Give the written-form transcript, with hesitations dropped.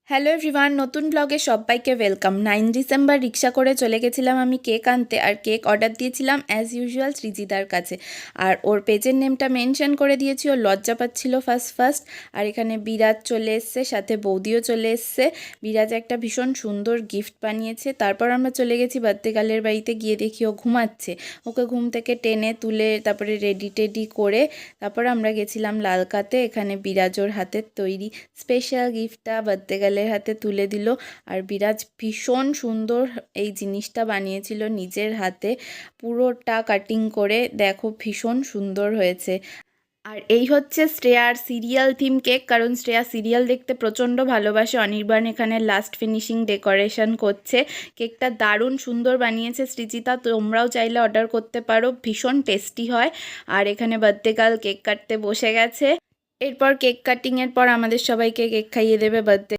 Hello everyone, নতুন ব্লগে সবাইকে ওয়েলকাম। 9 ডিসেম্বর রিক্সা করে চলে গেছিলাম আমি কেক আনতে, আর কেক অর্ডার দিয়েছিলাম অ্যাজ ইউজুয়াল সৃজিদার কাছে। আর ওর পেজের নেমটা মেনশন করে দিয়েছি, ও লজ্জা পাচ্ছিল ফার্স্ট। আর এখানে বিরাজ চলে এসছে, সাথে বৌদিও চলে এসছে। বিরাজ একটা ভীষণ সুন্দর গিফট বানিয়েছে। তারপর আমরা চলে গেছি বার্থডে গার্লের বাড়িতে, গিয়ে দেখি ও ঘুমাচ্ছে। ওকে ঘুম থেকে টেনে তুলে তারপরে রেডি টেডি করে তারপর আমরা গেছিলাম লালকাতে। এখানে বিরাজ ওর হাতের তৈরি স্পেশাল গিফটটা বার্থডে গার্লের হাতে তুলে দিল। আর বিরাজ ভীষণ সুন্দর এই জিনিসটা বানিয়েছিল নিজের হাতে, পুরোটা কাটিং করে। দেখো ভীষণ সুন্দর হয়েছে। আর এই হচ্ছে শ্রেয়ার সিরিয়াল থিম কেক, কারণ শ্রেয়া সিরিয়াল দেখতে প্রচণ্ড ভালোবাসে। অনির্বাণ এখানে লাস্ট ফিনিশিং ডেকোরেশন করছে। কেকটা দারুণ সুন্দর বানিয়েছে সৃজিতা, তোমরাও চাইলে অর্ডার করতে পারো, ভীষণ টেস্টি হয়। আর এখানে বার্থডে গার্ল কেক কাটতে বসে গেছে। এরপর কেক কাটিংয়ের পর আমাদের সবাইকে কেক খাইয়ে দেবে বার্থডে